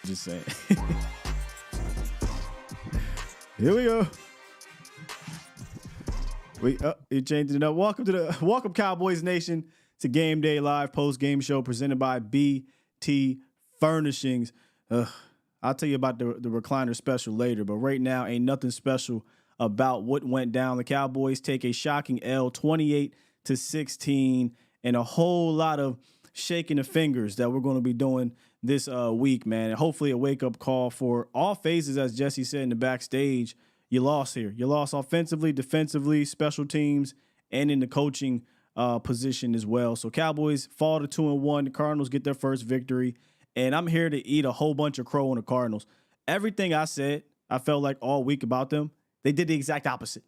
Just saying. Here we go. You changed it up. Welcome Cowboys Nation to Game Day Live post game show presented by BT Furnishings. I'll tell you about the recliner special later, but right now ain't nothing special about what went down. The Cowboys take a shocking L, 28-16, and a whole lot of shaking the fingers that we're going to be doing this week, man. And hopefully a wake-up call for all phases, as Jesse said in the backstage. You lost here. You lost offensively, defensively, special teams, and in the coaching position as well. So Cowboys fall to 2-1. The Cardinals get their first victory. And I'm here to eat a whole bunch of crow on the Cardinals. Everything I said, I felt like all week about them, they did the exact opposite.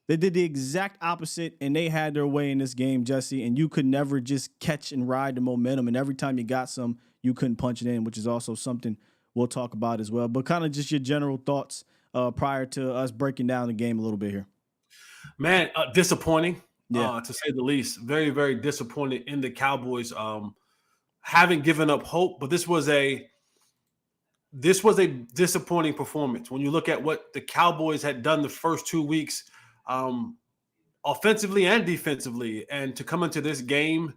They did the exact opposite, and they had their way in this game, Jesse, and you could never just catch and ride the momentum. And every time you got some, you couldn't punch it in, which is also something we'll talk about as well. But kind of just your general thoughts prior to us breaking down the game a little bit here. Man, disappointing, to say the least. Very, very disappointed in the Cowboys. Having given up hope, but this was a disappointing performance. When you look at what the Cowboys had done the first 2 weeks, offensively and defensively, and to come into this game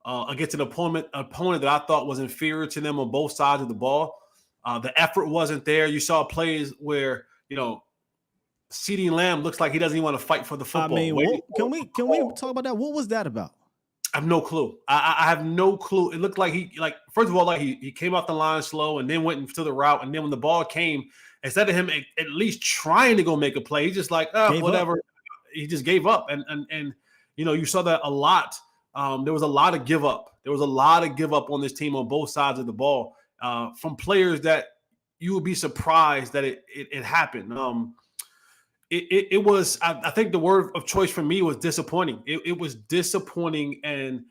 against an opponent that I thought was inferior to them on both sides of the ball. The effort wasn't there. You saw plays where, CeeDee Lamb looks like he doesn't even want to fight for the football. I mean, can we talk about that? What was that about? I have no clue. I have no clue. It looked like first of all, he came off the line slow and then went into the route. And then when the ball came, instead of him at least trying to go make a play, he's just like, whatever. Up. He just gave up. And you saw that a lot. There was a lot of give up. There was a lot of give up on this team on both sides of the ball from players that you would be surprised that it happened. It was, I think the word of choice for me was disappointing. It was disappointing. And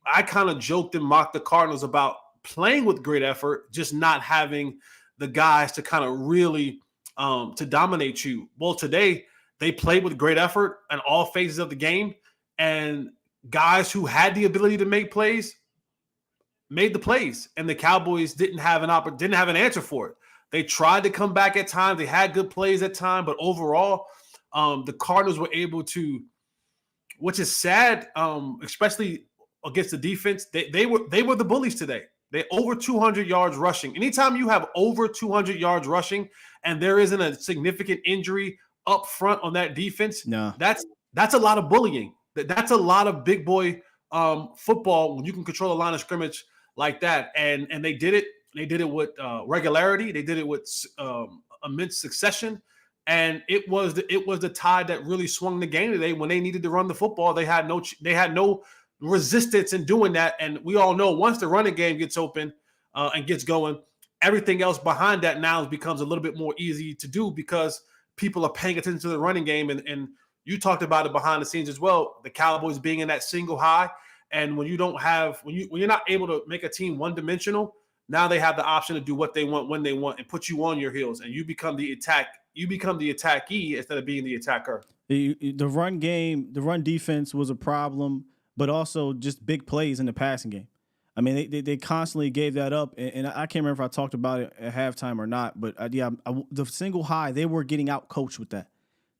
I kind of joked and mocked the Cardinals about playing with great effort, just not having the guys to kind of really to dominate you. Well, today they played with great effort in all phases of the game, and guys who had the ability to make plays made the plays, and the Cowboys didn't have an answer for it. They tried to come back at times. They had good plays at times, but overall, the Cardinals were able to, which is sad, especially against the defense. They were the bullies today. They over 200 yards rushing. Anytime you have over 200 yards rushing and there isn't a significant injury up front on that defense, that's a lot of bullying. That's a lot of big boy football when you can control a line of scrimmage like that. And they did it. They did it with regularity. They did it with immense succession, and it was the tide that really swung the game today. When they needed to run the football, they had no resistance in doing that. And we all know once the running game gets open and gets going, everything else behind that now becomes a little bit more easy to do because people are paying attention to the running game. And you talked about it behind the scenes as well. The Cowboys being in that single high, and when you're not able to make a team one dimensional. Now they have the option to do what they want when they want and put you on your heels, and you become the attack. You become the attackee instead of being the attacker. The run game, the run defense was a problem, but also just big plays in the passing game. I mean, they constantly gave that up, and I can't remember if I talked about it at halftime or not. But the single high, they were getting out coached with that.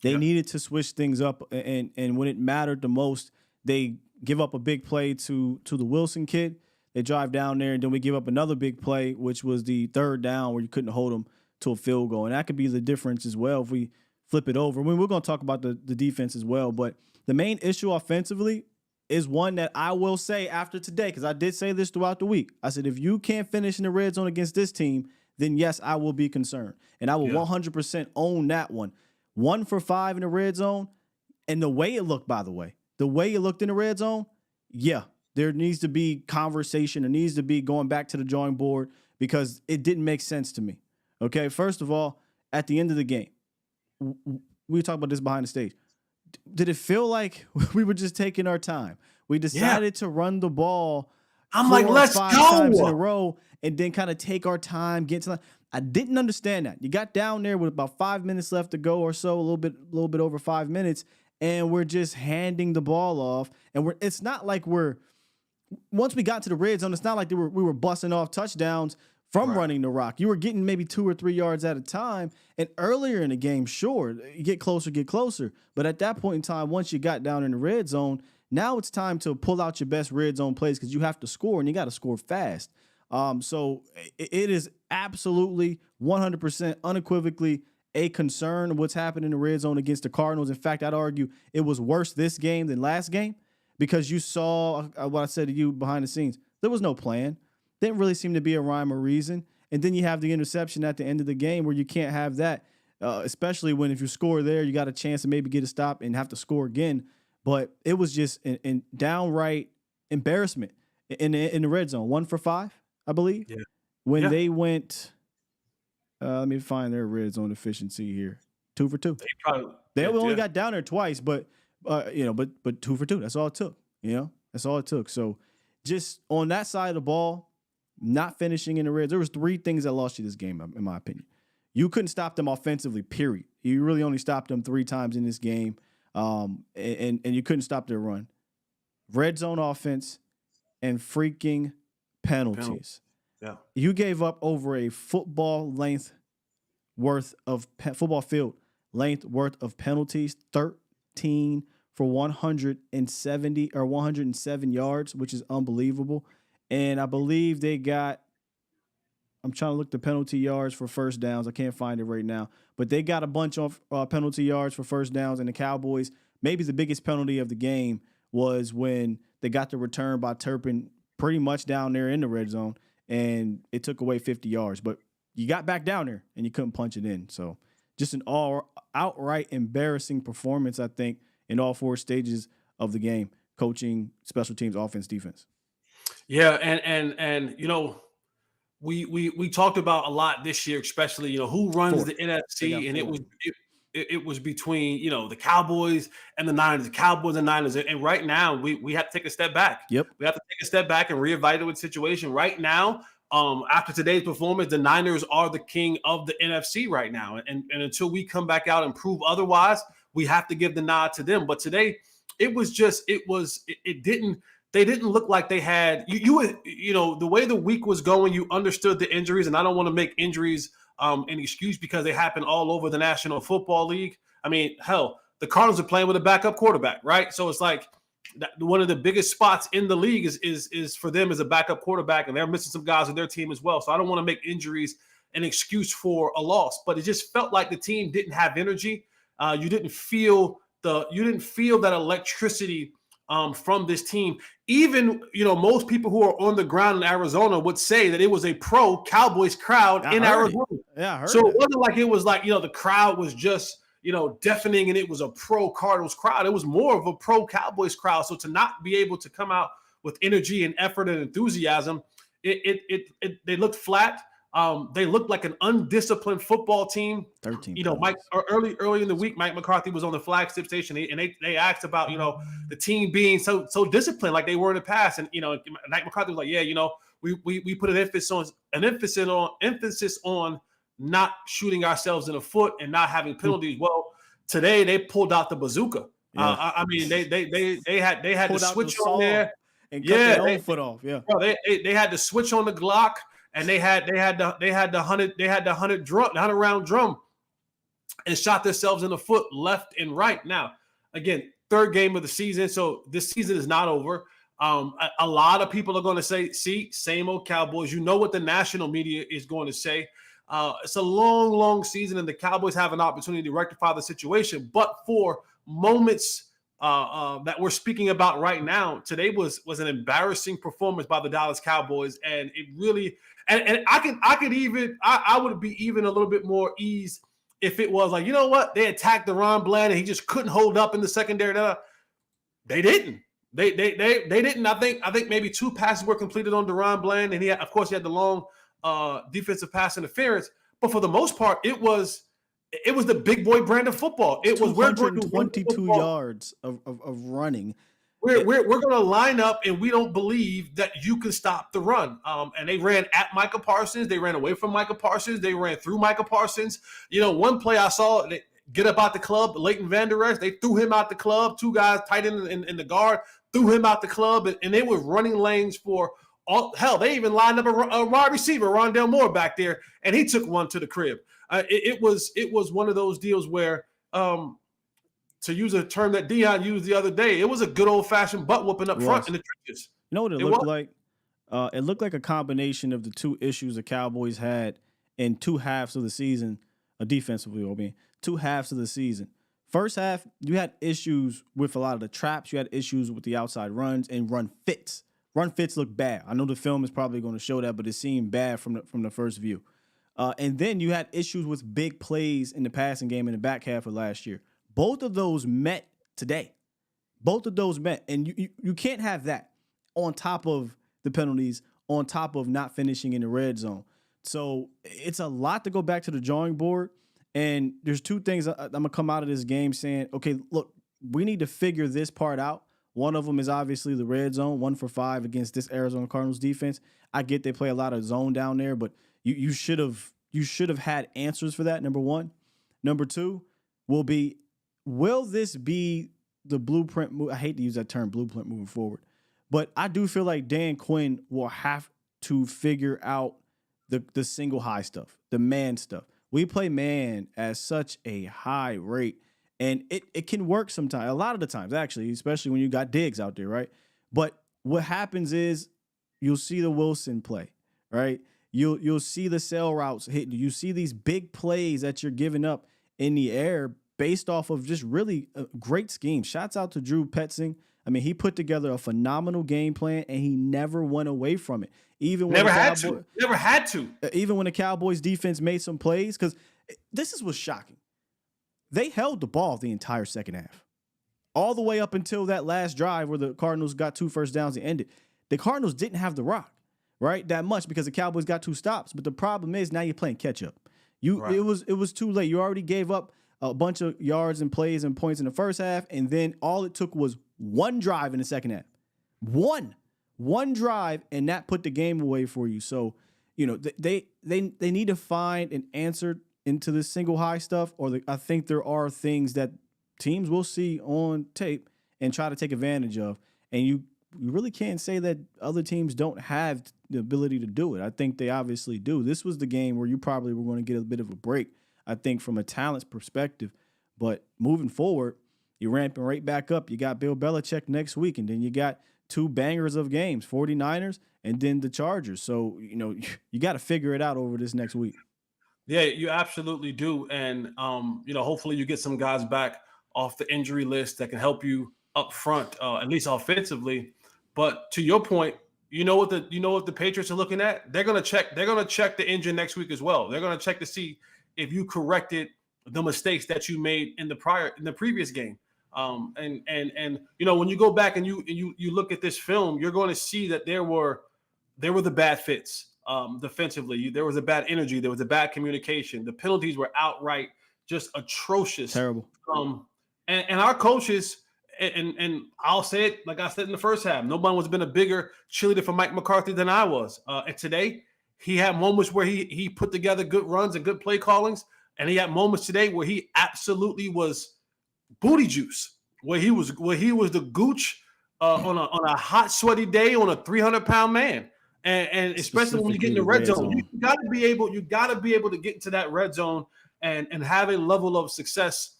They needed to switch things up, and when it mattered the most, they give up a big play to the Wilson kid. They drive down there, and then we give up another big play, which was the third down where you couldn't hold them to a field goal. And that could be the difference as well if we flip it over. I mean, we're going to talk about the defense as well. But the main issue offensively is one that I will say after today, because I did say this throughout the week. I said, if you can't finish in the red zone against this team, then yes, I will be concerned. And I will 100% own that one. 1 for 5 in the red zone. And the way it looked, by the way, the way it looked in the red zone, there needs to be conversation. There needs to be going back to the drawing board because it didn't make sense to me. Okay, first of all, at the end of the game, we talked about this behind the stage. Did it feel like we were just taking our time? We decided to run the ball. I'm like, let's go. Times in a row and then kind of take our time, get to. I didn't understand that. You got down there with about 5 minutes left to go or so, a little bit over 5 minutes, and we're just handing the ball off. And it's not like once we got to the red zone, it's not like we were busting off touchdowns from running the rock. You were getting maybe 2 or 3 yards at a time. And earlier in the game, sure, you get closer. But at that point in time, once you got down in the red zone, now it's time to pull out your best red zone plays because you have to score, and you got to score fast. So it is absolutely 100% unequivocally a concern what's happened in the red zone against the Cardinals. In fact, I'd argue it was worse this game than last game because you saw what I said to you behind the scenes. There was no plan. Didn't really seem to be a rhyme or reason. And then you have the interception at the end of the game where you can't have that, especially when if you score there, you got a chance to maybe get a stop and have to score again. But it was just an downright embarrassment in the red zone. 1 for 5, I believe. Yeah. When they went, let me find their red zone efficiency here. 2 for 2. They only got down there twice, but 2 for 2. That's all it took. That's all it took. So just on that side of the ball, not finishing in the red. There was 3 things that lost you this game, in my opinion. You couldn't stop them offensively, period. You really only stopped them 3 times in this game, and you couldn't stop their run. Red zone offense and freaking penalties. Yeah, you gave up over a football field length worth of penalties. 13 for 170 or 107 yards, which is unbelievable. And I believe they got, I'm trying to look the penalty yards for first downs. I can't find it right now. But they got a bunch of penalty yards for first downs. And the Cowboys, maybe the biggest penalty of the game was when they got the return by Turpin pretty much down there in the red zone. And it took away 50 yards. But you got back down there and you couldn't punch it in. So just an outright embarrassing performance, I think, in all 4 stages of the game: coaching, special teams, offense, defense. Yeah, and we talked about a lot this year, especially who runs the NFC, and it was between the Cowboys and the Niners, and right now we have to take a step back. Yep, we have to take a step back and reevaluate the situation. Right now, after today's performance, the Niners are the king of the NFC right now, and until we come back out and prove otherwise, we have to give the nod to them. But today, they didn't look like they had the way the week was going. You understood the injuries, and I don't want to make injuries an excuse because they happen all over the National Football League. I mean, hell, the Cardinals are playing with a backup quarterback, right? So it's like one of the biggest spots in the league is for them as a backup quarterback, and they're missing some guys on their team as well. So I don't want to make injuries an excuse for a loss, but it just felt like the team didn't have energy. You didn't feel that electricity from this team. Even, most people who are on the ground in Arizona would say that it was a pro Cowboys crowd in Arizona. Yeah, I heard so it wasn't like it was like, the crowd was just, deafening and it was a pro Cardinals crowd. It was more of a pro Cowboys crowd. So to not be able to come out with energy and effort and enthusiasm, they looked flat. They looked like an undisciplined football team. 13. Mike, early in the week, Mike McCarthy was on the flagship station, and they asked about the team being so disciplined like they were in the past, and Mike McCarthy was like, yeah, we put an emphasis on not shooting ourselves in the foot and not having penalties. Well, today they pulled out the bazooka. Yeah. I mean, they had to switch on there and cut their own foot off. Yeah, bro, they had to switch on the Glock. And they had the 100 round drum and shot themselves in the foot left and right. Now, again, 3rd game of the season, so this season is not over. A lot of people are going to say, "See, same old Cowboys." You know what the national media is going to say. It's a long, long season, and the Cowboys have an opportunity to rectify the situation. But for moments that we're speaking about right now, today was an embarrassing performance by the Dallas Cowboys, and it really. And I would be even a little bit more eased if it was like, they attacked DaRon Bland and he just couldn't hold up in the secondary. They didn't. They didn't. I think maybe 2 passes were completed on DaRon Bland, and he had the long defensive pass interference. But for the most part, it was the big boy brand of football. It was 222 yards of running. We're going to line up, and we don't believe that you can stop the run. And they ran at Micah Parsons. They ran away from Micah Parsons. They ran through Micah Parsons. One play I saw, they get up out the club, Leighton Vander Esch, they threw him out the club. 2 guys tight in the guard, threw him out the club, and they were running lanes for Hell, they even lined up a wide receiver, Rondell Moore, back there, and he took one to the crib. It was one of those deals where, to use a term that Dion used the other day, it was a good old-fashioned butt whooping up front in the trenches. You know what it looked like? It looked like a combination of the two issues the Cowboys had in two halves of the season, defensively, I mean, two halves of the season. First half, you had issues with a lot of the traps. You had issues with the outside runs and run fits. Run fits look bad. I know the film is probably going to show that, but it seemed bad from the first view. And then you had issues with big plays in the passing game in the back half of last year. Both of those met today. Both of those met. And you can't have that on top of the penalties, on top of not finishing in the red zone. So it's a lot to go back to the drawing board. And there's two things I'm going to come out of this game saying, okay, look, we need to figure this part out. One of them is obviously the red zone, 1 for 5 against this Arizona Cardinals defense. I get they play a lot of zone down there, but you should have had answers for that, number one. Number two will this be the blueprint move? I hate to use that term, blueprint, moving forward. But I do feel like Dan Quinn will have to figure out the single high stuff, the man stuff. We play man at such a high rate, and it can work sometimes, a lot of the times, actually, especially when you got Diggs out there, right? But what happens is you'll see the Wilson play, right? You'll see the sail routes hit. You see these big plays that you're giving up in the air based off of just really a great scheme. Shouts out to Drew Petzing. I mean, he put together a phenomenal game plan, and he never went away from it. Even when never had to. Even when the Cowboys defense made some plays, because this is what's shocking. They held the ball the entire second half, all the way up until that last drive where the Cardinals got 2 first downs and ended. The Cardinals didn't have the rock, right, that much because the Cowboys got 2 stops. But the problem is now you're playing catch up. Right. It was too late. You already gave up a bunch of yards and plays and points in the first half, and then all it took was one drive in the second half. One drive, and that put the game away for you. So, you know, they need to find an answer into this single high stuff, or I think there are things that teams will see on tape and try to take advantage of. And you really can't say that other teams don't have the ability to do it. I think they obviously do. This was the game where you probably were going to get a bit of a break, I think, from a talent perspective. But moving forward, you're ramping right back up. You got Bill Belichick next week, and then you got 2 bangers of games, 49ers and then the Chargers. So, you know, you got to figure it out over this next week. Yeah, you absolutely do. And, you know, hopefully you get some guys back off the injury list that can help you up front, at least offensively. But to your point, you know what the Patriots are looking at? They're going to check the engine next week as well. They're going to check to see if you corrected the mistakes that you made in the previous game. And you know, when you go back and you look at this film, you're going to see that there were the bad fits defensively. There was a bad energy. There was a bad communication. The penalties were outright just atrocious. Terrible. And our coaches, and I'll say it like I said in the first half, nobody has been a bigger cheerleader for Mike McCarthy than I was. And today, he had moments where he put together good runs and good play callings, and he had moments today where he absolutely was booty juice, where he was the gooch on a hot, sweaty day on a 300-pound man. And especially when you get in the red zone, you gotta be able to get into that red zone and have a level of success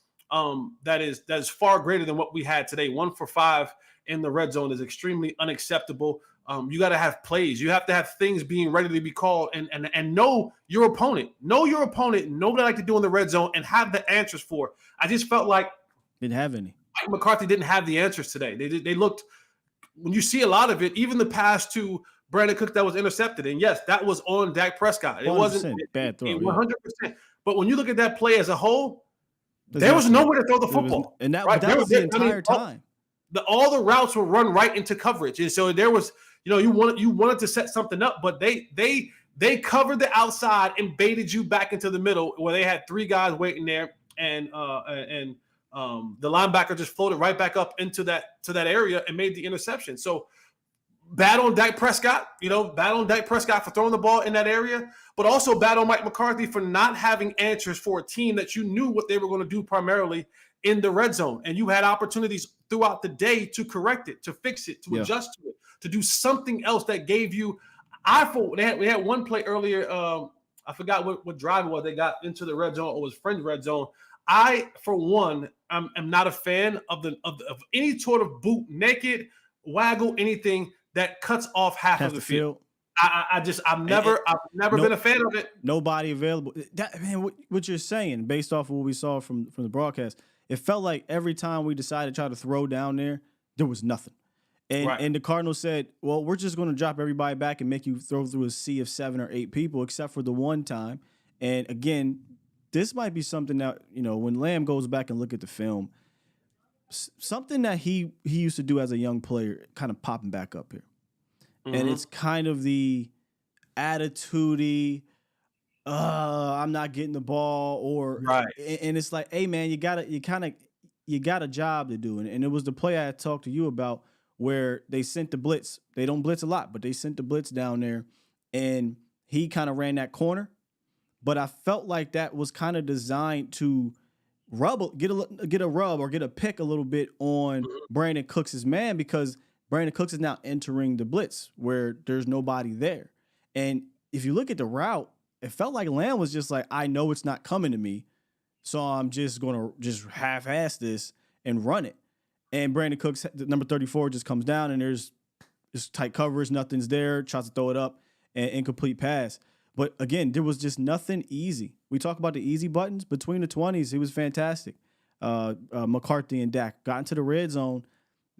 that is far greater than what we had today. 1 for 5 in the red zone is extremely unacceptable. You got to have plays. You have to have things being ready to be called and know your opponent. Know your opponent. Know what they like to do in the red zone and have the answers for it. I just felt like didn't have any. Mike McCarthy didn't have the answers today. They looked, when you see a lot of it, even the pass to Brandon Cook that was intercepted, and yes, that was on Dak Prescott. It wasn't bad throw, 100%. Yeah. But when you look at that play as a whole, there was nowhere to throw the football. And that was the entire time. All the routes were run right into coverage. And so there was, you know, you wanted to set something up, but they covered the outside and baited you back into the middle where they had 3 guys waiting there, and the linebacker just floated right back up into that area and made the interception. So bad on Dak Prescott, for throwing the ball in that area, but also bad on Mike McCarthy for not having answers for a team that you knew what they were going to do primarily in the red zone. And you had opportunities throughout the day to correct it, to fix it, to adjust to it. to do something else that gave you. We had one play earlier. I forgot what drive it was. They got into the red zone or was friend red zone. I, for one, am not a fan of any sort of boot, naked, waggle, anything that cuts off half of the field. I've never been a fan of it. Nobody available. That, man, what you're saying, based off of what we saw from the broadcast, it felt like every time we decided to try to throw down there was nothing. And the Cardinals said, well, we're just going to drop everybody back and make you throw through a sea of 7 or 8 people, except for the one time. And again, this might be something that, when Lamb goes back and look at the film, something that he used to do as a young player kind of popping back up here. Mm-hmm. And it's kind of the attitude-y, I'm not getting the ball, or and it's like, hey man, you got a job to do. And it was the play I talked to you about where they sent the blitz. They don't blitz a lot, but they sent the blitz down there, and he kind of ran that corner. But I felt like that was kind of designed to get a rub or get a pick a little bit on Brandon Cooks' man, because Brandon Cooks is now entering the blitz where there's nobody there. And if you look at the route, it felt like Lamb was just like, I know it's not coming to me, so I'm just going to just half-ass this and run it. And Brandon Cooks, number 34, just comes down, and there's tight coverage, nothing's there, tries to throw it up, and incomplete pass. But again, there was just nothing easy. We talk about the easy buttons. Between the 20s, he was fantastic. McCarthy and Dak got into the red zone.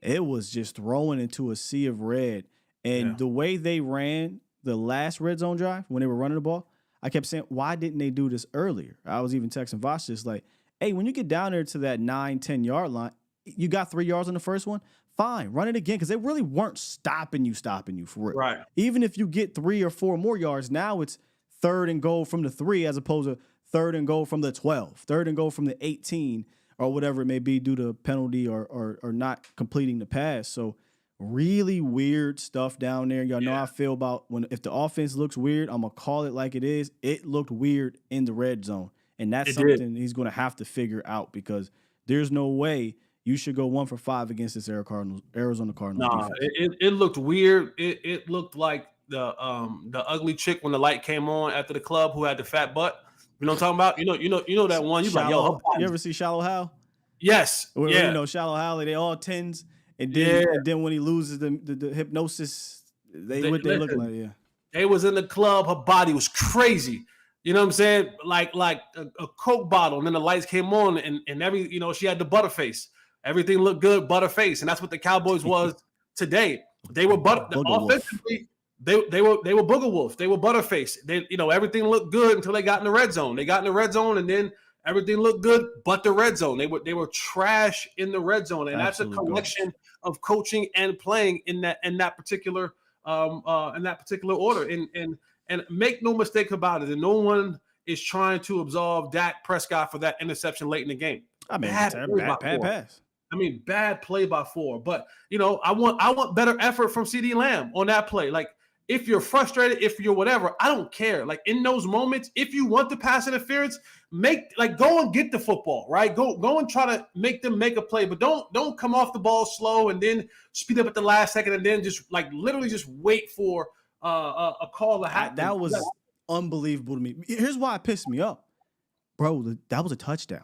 It was just throwing into a sea of red. And the way they ran the last red zone drive when they were running the ball, I kept saying, why didn't they do this earlier? I was even texting Vosh just like, hey, when you get down there to that 9-10 yard line, you got 3 yards on the first one, fine, run it again, because they really weren't stopping you for real. Right. Even if you get 3 or 4 more yards, now it's 3rd and goal from the 3 as opposed to 3rd and goal from the 12, 3rd and goal from the 18, or whatever it may be due to penalty or not completing the pass. So really weird stuff down there. Y'all know how I feel about if the offense looks weird, I'm going to call it like it is. It looked weird in the red zone, and that's something he's going to have to figure out, because there's no way you should go 1 for 5 against this Arizona Cardinals. Nah, it looked weird. It looked like the ugly chick when the light came on after the club who had the fat butt. You know what I'm talking about? You know that one. You ever see Shallow Hal? Yes. Shallow Hal. They all 10s, and then when he loses the hypnosis, they look like. Yeah, they was in the club. Her body was crazy. You know what I'm saying? Like a Coke bottle, and then the lights came on, and every she had the butterface. Everything looked good, butterface, and that's what the Cowboys was today. They were offensively. They were booger wolf. They were butterface. They everything looked good until they got in the red zone. They got in the red zone, and then everything looked good, but the red zone. They were trash in the red zone, and that's a collection of coaching and playing in that particular order. And make no mistake about it, and no one is trying to absolve Dak Prescott for that interception late in the game. I mean, bad pass. I mean, bad play by 4. But I want better effort from CD Lamb on that play. Like, if you're frustrated, if you're whatever, I don't care. Like, in those moments, if you want the pass interference, go and get the football, right? Go and try to make them make a play, but don't come off the ball slow and then speed up at the last second and then just literally just wait for a call to happen. That was unbelievable to me. Here's why it pissed me off, bro. That was a touchdown.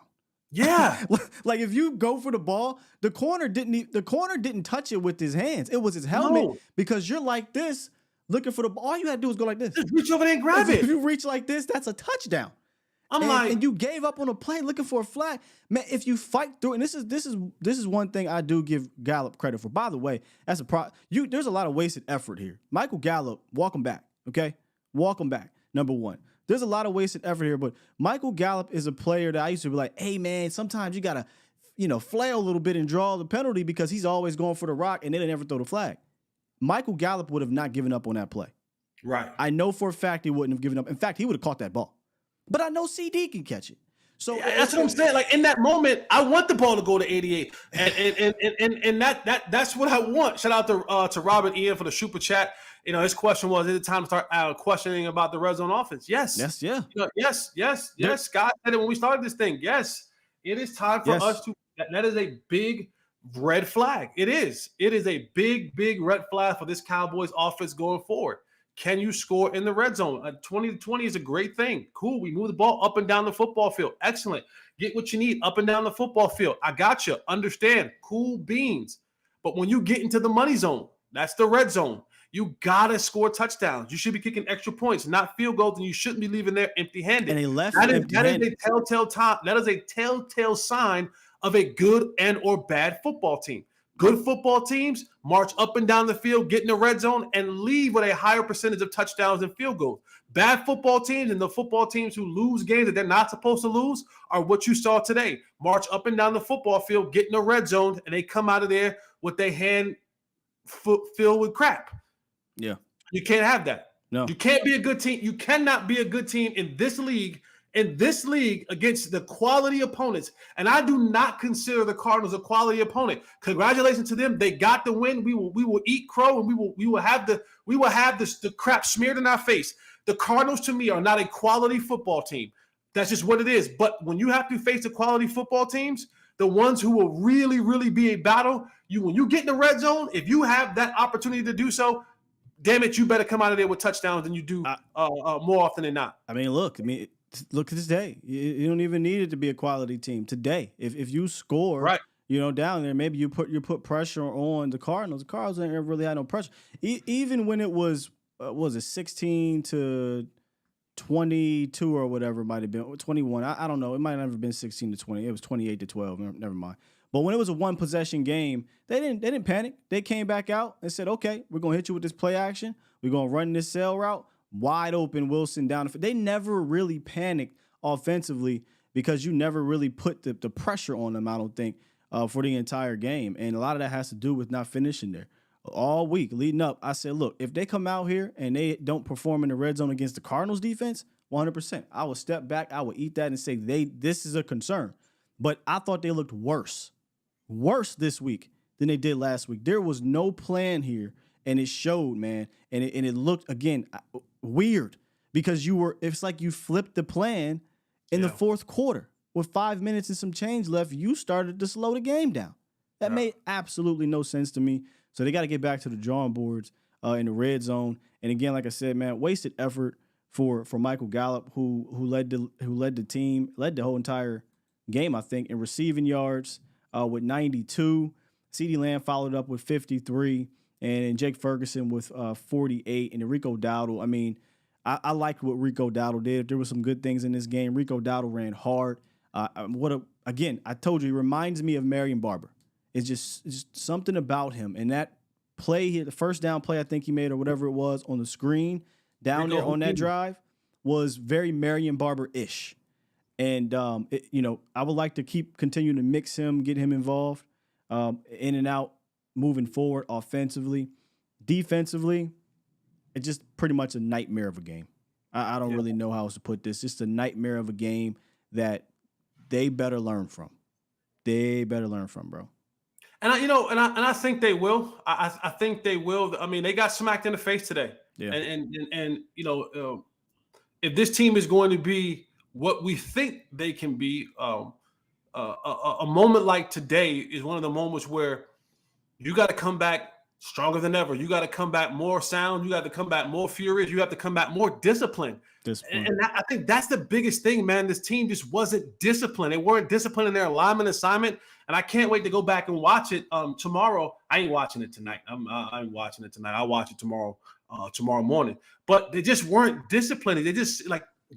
Yeah, like if you go for the ball, the corner didn't touch it with his hands. It was his helmet, because you're like this looking for the ball. All you had to do was go like this. Just reach over there and grab it. If you reach like this, that's a touchdown. And you gave up on a play looking for a flag, man. If you fight through, and this is one thing I do give Gallup credit for. By the way, that's there's a lot of wasted effort here. Michael Gallup, welcome back. Okay, welcome back. Number one. There's a lot of wasted effort here, but Michael Gallup is a player that I used to be like, hey, man, sometimes you got to, flail a little bit and draw the penalty, because he's always going for the rock and they never throw the flag. Michael Gallup would have not given up on that play. Right. I know for a fact he wouldn't have given up. In fact, he would have caught that ball. But I know CD can catch it. So that's what I'm saying. Like, in that moment, I want the ball to go to 88, and that's what I want. Shout out to Robert Ian for the super chat. His question was, is it time to start questioning about the red zone offense? Yes. Yes. Yeah. Yes. Scott said it when we started this thing. Yes, it is time for us to. That is a big red flag. It is. It is a big, big red flag for this Cowboys offense going forward. Can you score in the red zone? 20-20 is a great thing. Cool. We move the ball up and down the football field. Excellent. Get what you need up and down the football field. I got you. Understand. Cool beans. But when you get into the money zone, that's the red zone. You got to score touchdowns. You should be kicking extra points, not field goals, and you shouldn't be leaving there empty-handed. And they left that is a telltale sign of a good and or bad football team. Good football teams march up and down the field, get in the red zone, and leave with a higher percentage of touchdowns and field goals. Bad football teams and the football teams who lose games that they're not supposed to lose are what you saw today. March up and down the football field, get in the red zone, and they come out of there with their hand filled with crap. Yeah. You can't have that. No. You can't be a good team. You cannot be a good team in this league against the quality opponents. And I do not consider the Cardinals a quality opponent. Congratulations to them. They got the win. We will eat crow, and we will have the crap smeared in our face. The Cardinals to me are not a quality football team. That's just what it is. But when you have to face the quality football teams, the ones who will really, really be a battle, when you get in the red zone, if you have that opportunity to do so, damn it, you better come out of there with touchdowns than you do more often than not. Look at this day. You don't even need it to be a quality team today. If you score, right, down there, maybe you put pressure on the Cardinals. The Cardinals ain't really had no pressure. Even when it was 16-22 or whatever it might have been, 21. I don't know. It might have never been 16-20. It was 28-12. Never mind. But when it was a one possession game, they didn't panic. They came back out and said, "Okay, we're gonna hit you with this play action. We're gonna run this sail route, wide open Wilson down." They never really panicked offensively because you never really put the pressure on them. I don't think for the entire game, and a lot of that has to do with not finishing there. All week leading up, I said, "Look, if they come out here and they don't perform in the red zone against the Cardinals defense, 100%, I will step back. I will eat that and say this is a concern." But I thought they looked worse this week than they did last week. There was no plan here, and it showed, man. And it looked, again, weird because it's like you flipped the plan in the fourth quarter. With 5 minutes and some change left, you started to slow the game down. That made absolutely no sense to me. So they got to get back to the drawing boards in the red zone. And again, like I said, man, wasted effort for Michael Gallup, who led the team, led the whole entire game, I think, in receiving yards with 92. CeeDee Lamb followed up with 53, and Jake Ferguson with 48. And Rico Dowdle, I liked what Rico Dowdle did. There were some good things in this game. Rico Dowdle ran hard. Again, I told you, he reminds me of Marion Barber. It's just something about him. And that play here, the first down play I think he made or whatever it was on the screen down there on that drive was very Marion Barber-ish. And, I would like to continue to mix him, get him involved in and out moving forward offensively. Defensively, it's just pretty much a nightmare of a game. I don't really know how else to put this. Just a nightmare of a game that they better learn from. They better learn from, bro. And I think they will. I think they will. They got smacked in the face today. Yeah. And if this team is going to be what we think they can be, a moment like today is one of the moments where you got to come back stronger than ever. You got to come back more sound. You got to come back more furious. You have to come back more disciplined. And I think that's the biggest thing, man. This team just wasn't disciplined. They weren't disciplined in their alignment assignment. And I can't wait to go back and watch it tomorrow. I ain't watching it tonight. I ain't watching it tonight. I'll watch it tomorrow morning. But they just weren't disciplined. They just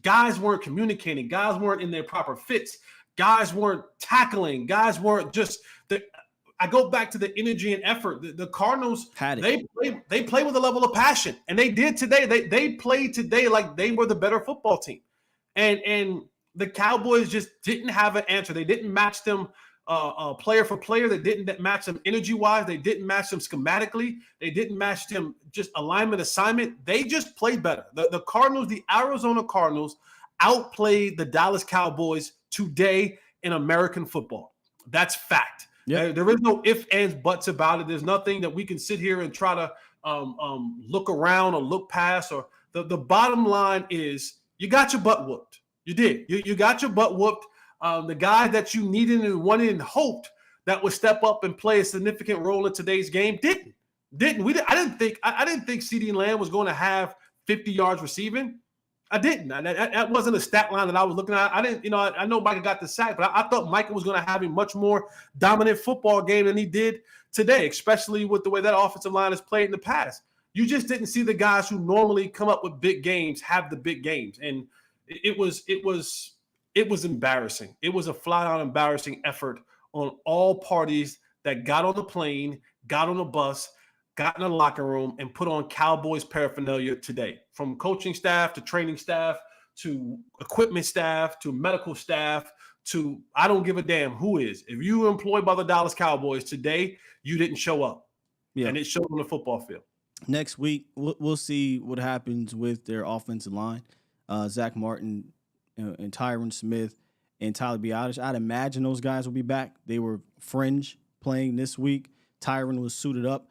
guys weren't communicating. Guys weren't in their proper fits. Guys weren't tackling. Guys weren't just I go back to the energy and effort. The Cardinals, they play with a level of passion, and they did today. They played today like they were the better football team, and the Cowboys just didn't have an answer. They didn't match them player for player. They didn't match them energy wise. They didn't match them schematically. They didn't match them just alignment assignment. They just played better. The Cardinals, the Arizona Cardinals, outplayed the Dallas Cowboys today in American football. That's fact. Yep. There is no ifs, ands, buts about it. There's nothing that we can sit here and try to look around or look past. Or the bottom line is you got your butt whooped. You did. You got your butt whooped. The guy that you needed and wanted and hoped that would step up and play a significant role in today's game? Didn't. I didn't think CeeDee Lamb was going to have 50 yards receiving. I didn't. That wasn't a stat line that I was looking at. I didn't, I know Micah got the sack, but I thought Micah was going to have a much more dominant football game than he did today, especially with the way that offensive line has played in the past. You just didn't see the guys who normally come up with big games have the big games. And it was embarrassing. It was a flat out embarrassing effort on all parties that got on the plane, got on the bus, got in the locker room, and put on Cowboys paraphernalia today, from coaching staff to training staff to equipment staff to medical staff to I don't give a damn who is. If you were employed by the Dallas Cowboys today, you didn't show up. Yeah. And it showed on the football field. Next week, we'll see what happens with their offensive line. Zach Martin and Tyron Smith and Tyler Biadasz. I'd imagine those guys will be back. They were fringe playing this week. Tyron was suited up.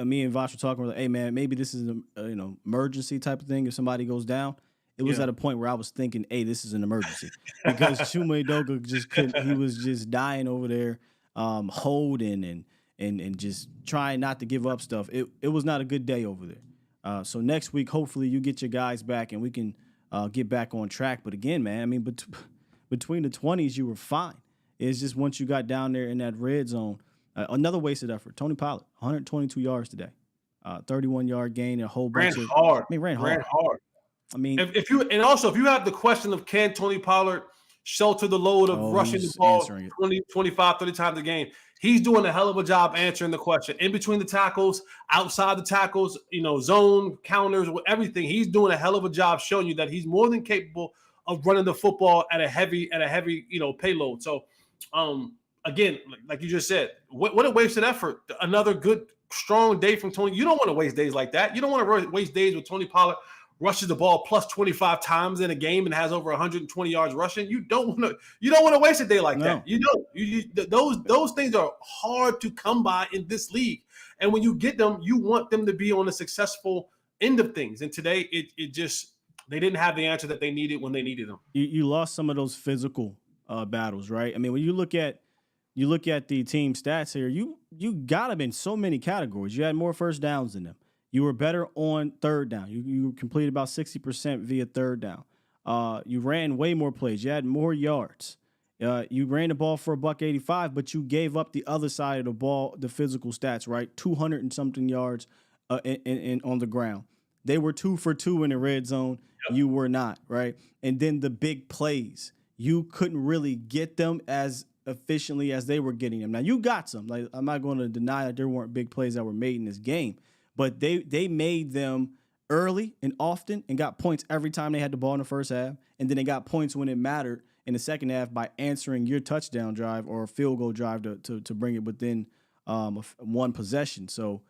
Me and Vosh were talking about, hey, man, maybe this is an emergency type of thing if somebody goes down. It was at a point where I was thinking, hey, this is an emergency. Because Chuma Edoga just couldn't. He was just dying over there, holding and just trying not to give up stuff. It was not a good day over there. So next week, hopefully you get your guys back and we can get back on track. But again, man, I mean, between the 20s, you were fine. It's just once you got down there in that red zone, another wasted effort. Tony Pollard, 122 yards today, 31-yard gain, a whole bunch of hard. Ran hard. I mean, if you have the question of can Tony Pollard shelter the load of rushing the ball 20, 25, 30 times a game, he's doing a hell of a job answering the question. In between the tackles, outside the tackles, zone counters, everything. He's doing a hell of a job showing you that he's more than capable of running the football at a heavy payload. So, again, like you just said, what a wasted effort. Another good, strong day from Tony. You don't want to waste days like that. You don't want to waste days with Tony Pollard rushes the ball plus 25 times in a game and has over 120 yards rushing. You don't want to waste a day like that. You don't. Those things are hard to come by in this league. And when you get them, you want them to be on the successful end of things. And today, they didn't have the answer that they needed when they needed them. You lost some of those physical battles, right? I mean, when you look at the team stats here, you got them in so many categories. You had more first downs than them. You were better on third down. You completed about 60% via third down. You ran way more plays. You had more yards. You ran the ball for $185, but you gave up the other side of the ball, the physical stats, right? 200 and something yards in on the ground. They were 2 for 2 in the red zone. Yep. You were not, right? And then the big plays, you couldn't really get them as efficiently as they were getting them. Now, you got some. Like, I'm not going to deny that there weren't big plays that were made in this game, but they made them early and often and got points every time they had the ball in the first half, and then they got points when it mattered in the second half by answering your touchdown drive or a field goal drive to bring it within one possession. So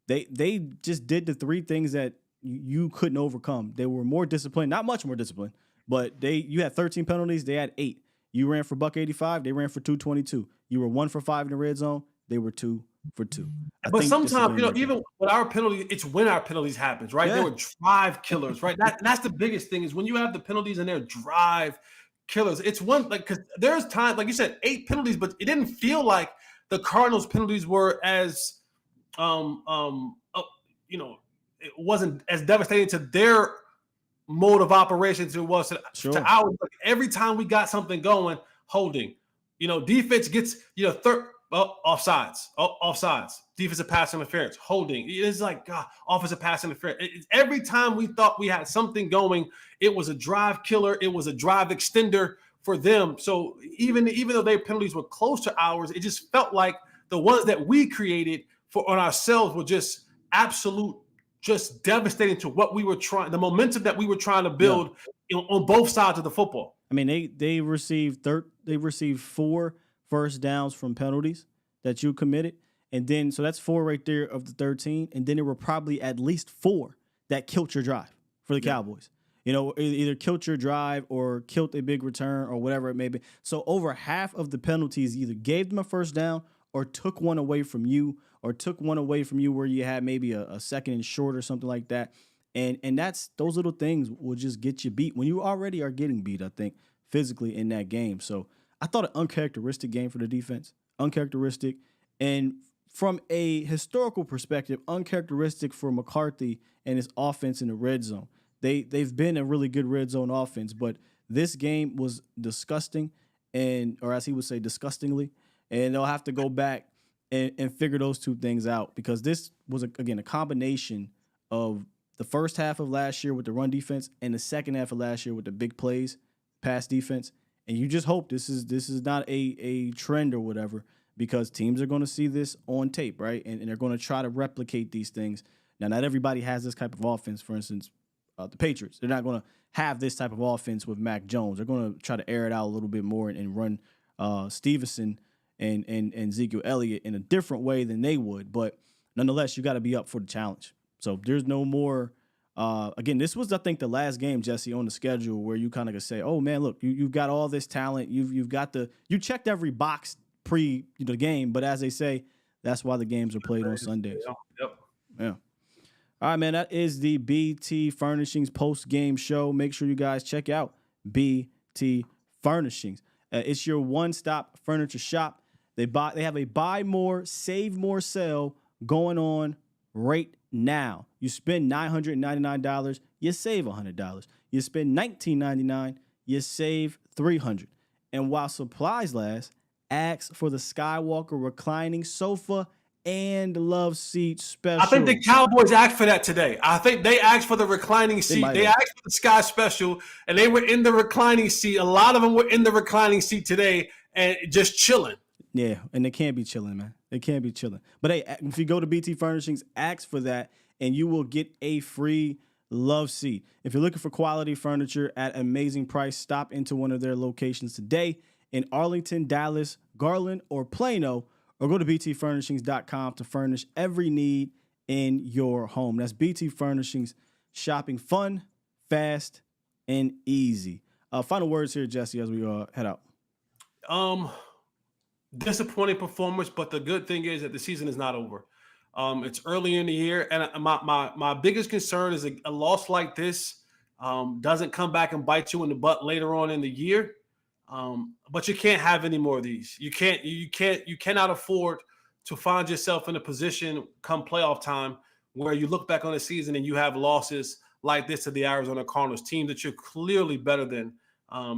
they just did the three things that you couldn't overcome. They were more disciplined, not much more disciplined, but you had 13 penalties, they had 8. You ran for $185, they ran for $222. You were 1 for 5 in the red zone, they were 2 for 2. But sometimes, even with our penalties, it's when our penalties happens, right? Yeah. They were drive killers, right? That's the biggest thing is when you have the penalties and they're drive killers. It's one, like, because there's times, like you said, 8 penalties, but it didn't feel like the Cardinals' penalties were as, it wasn't as devastating to their mode of operations as it was to ours. Like every time we got something going, holding, defense gets, third. Offsides, defensive pass interference, holding. It's like, God, offensive pass interference. Every time we thought we had something going, it was a drive killer. It was a drive extender for them. So even though their penalties were close to ours, it just felt like the ones that we created on ourselves were just absolute, just devastating to what we were trying, the momentum that we were trying to build on both sides of the football. I mean, they received 4 first downs from penalties that you committed. And then, so that's 4 right there of the 13. And then there were probably at least 4 that killed your drive for the Cowboys. Either killed your drive or killed a big return or whatever it may be. So over half of the penalties either gave them a first down or took one away from you where you had maybe a second and short or something like that. And those little things will just get you beat when you already are getting beat, I think, physically in that game. So I thought an uncharacteristic game for the defense. uncharacteristic, and from a historical perspective, uncharacteristic for McCarthy and his offense in the red zone. They've been a really good red zone offense, but this game was disgusting, or as he would say, disgustingly. And they'll have to go back and figure those two things out, because this was again a combination of the first half of last year with the run defense and the second half of last year with the big plays, pass defense. And you just hope this is not a trend or whatever, because teams are going to see this on tape, right? And they're going to try to replicate these things. Now, not everybody has this type of offense. For instance, the Patriots, they're not going to have this type of offense with Mac Jones. They're going to try to air it out a little bit more and run Stevenson and Ezekiel Elliott in a different way than they would. But nonetheless, you got to be up for the challenge. So there's no more. Again, this was, I think, the last game, Jesse, on the schedule where you kind of could say, "Oh man, look, you've got all this talent. You checked every box pre the game." But as they say, that's why the games are played on Sundays. Yep. Yeah. All right, man. That is the BT Furnishings post game show. Make sure you guys check out BT Furnishings. It's your one-stop furniture shop. They have a buy more, save more sale going on right now. You spend $999, you save $100. You spend $19.99, you save $300. And while supplies last, ask for the Skywalker reclining sofa and love seat special. I think the Cowboys asked for that today. I think they asked for the reclining seat. They asked for the Sky special, and they were in the reclining seat. A lot of them were in the reclining seat today and just chilling. Yeah, and they can't be chilling, man. They can't be chilling. But hey, if you go to BT Furnishings, ask for that, and you will get a free love seat. If you're looking for quality furniture at an amazing price, stop into one of their locations today in Arlington, Dallas, Garland, or Plano, or go to btfurnishings.com to furnish every need in your home. That's BT Furnishings, shopping fun, fast, and easy. Final words here, Jesse, as we head out. Disappointing performance, but the good thing is that the season is not over. It's early in the year, and my biggest concern is a loss like this doesn't come back and bite you in the butt later on in the year. But you can't have any more of these. You cannot afford to find yourself in a position come playoff time where you look back on the season and you have losses like this to the Arizona Cardinals, team that you're clearly better than.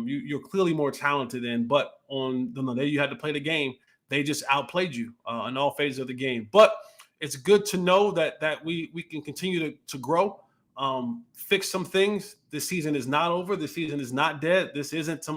You're clearly more talented than, but on the day you had to play the game, they just outplayed you in all phases of the game. But it's good to know that we can continue to grow, fix some things. This season is not over. This season is not dead. This isn't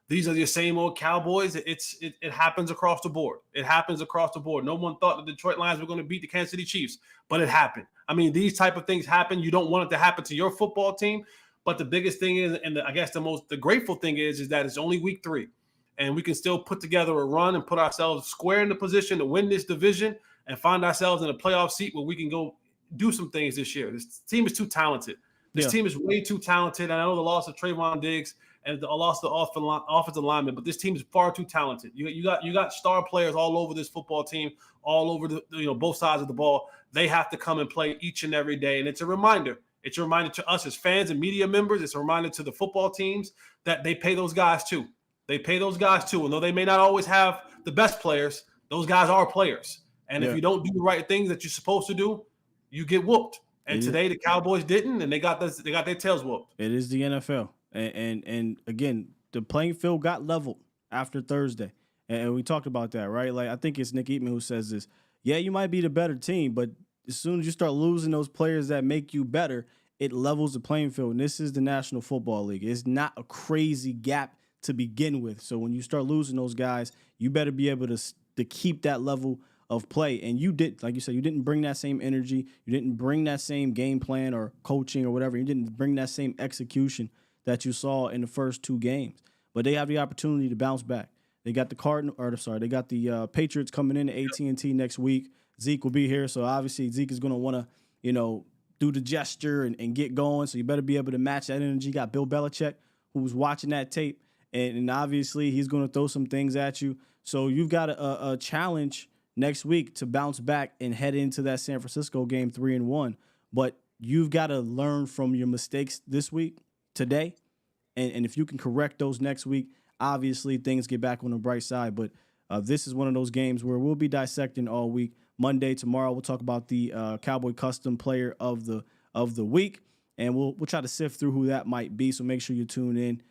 these are your same old Cowboys. It happens across the board. It happens across the board. No one thought the Detroit Lions were going to beat the Kansas City Chiefs, but it happened. I mean, these type of things happen. You don't want it to happen to your football team. But the biggest thing is, and I guess the grateful thing is that it's only week 3, and we can still put together a run and put ourselves square in the position to win this division and find ourselves in a playoff seat where we can go do some things this year. This team is too talented. This team is way too talented. I know the loss of Trayvon Diggs and the loss of the offensive lineman, but this team is far too talented. You got star players all over this football team, all over both sides of the ball. They have to come and play each and every day, and it's a reminder. It's a reminder to us as fans and media members. It's a reminder to the football teams that they pay those guys too. They pay those guys too. And though they may not always have the best players, those guys are players. And if you don't do the right things that you're supposed to do, you get whooped. And today the Cowboys didn't, and they got their tails whooped. It is the NFL. And again, the playing field got leveled after Thursday. And we talked about that, right? Like, I think it's Nick Eatman who says this. Yeah, you might be the better team, but as soon as you start losing those players that make you better, it levels the playing field. And this is the National Football League. It's not a crazy gap to begin with. So when you start losing those guys, you better be able to keep that level of play. And you did, like you said, you didn't bring that same energy. You didn't bring that same game plan or coaching or whatever. You didn't bring that same execution that you saw in the first 2 games. But they have the opportunity to bounce back. They got they got the Patriots coming in to AT&T next week. Zeke will be here, so obviously Zeke is going to want to, do the gesture and get going. So you better be able to match that energy. You got Bill Belichick, who's watching that tape, and obviously he's going to throw some things at you. So you've got a challenge next week to bounce back and head into that San Francisco game 3-1. But you've got to learn from your mistakes this week, today, and if you can correct those next week, obviously things get back on the bright side. But This is one of those games where we'll be dissecting all week. Monday, tomorrow, we'll talk about the Cowboy Custom Player of the Week, and we'll try to sift through who that might be. So make sure you tune in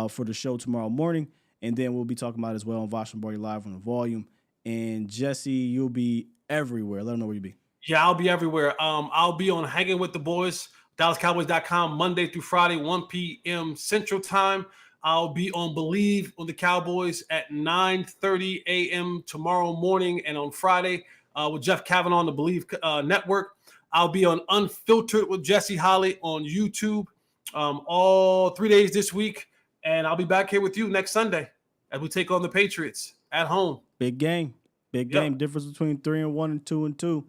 for the show tomorrow morning, and then we'll be talking about it as well on Vosh and Barry Live on the Volume. And Jesse, you'll be everywhere. Let them know where you be. Yeah, I'll be everywhere. I'll be on Hanging with the Boys, DallasCowboys.com, Monday through Friday, 1 p.m. Central Time. I'll be on Believe on the Cowboys at 9:30 a.m. tomorrow morning and on Friday with Jeff Kavanaugh on the Believe Network. I'll be on Unfiltered with Jesse Holley on YouTube all 3 days this week. And I'll be back here with you next Sunday as we take on the Patriots at home. Big game. Big game. Difference between 3-1 and 2-2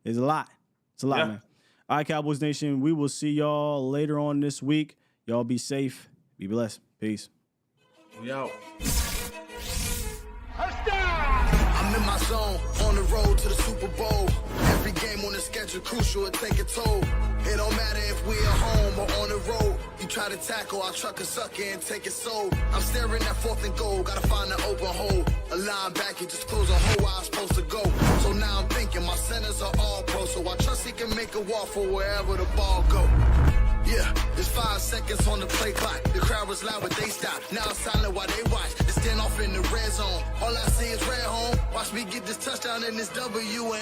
is a lot. It's a lot, man. All right, Cowboys Nation, we will see y'all later on this week. Y'all be safe. Be blessed. Peace. We out. I'm in my zone, on the road to the Super Bowl. Every game on the schedule crucial, it take a toll. It don't matter if we at home or on the road. You try to tackle, I'll truck a sucker and take it soul. I'm staring at 4th and goal, gotta find an open hole. A linebacker just close a hole where I'm supposed to go. So now I'm thinking my centers are all pro, so I trust he can make a wall for wherever the ball go. Yeah, there's 5 seconds on the play clock. The crowd was loud, but they stopped. Now it's silent while they watch. They stand off in the red zone. All I see is red home. Watch me get this touchdown and this W. And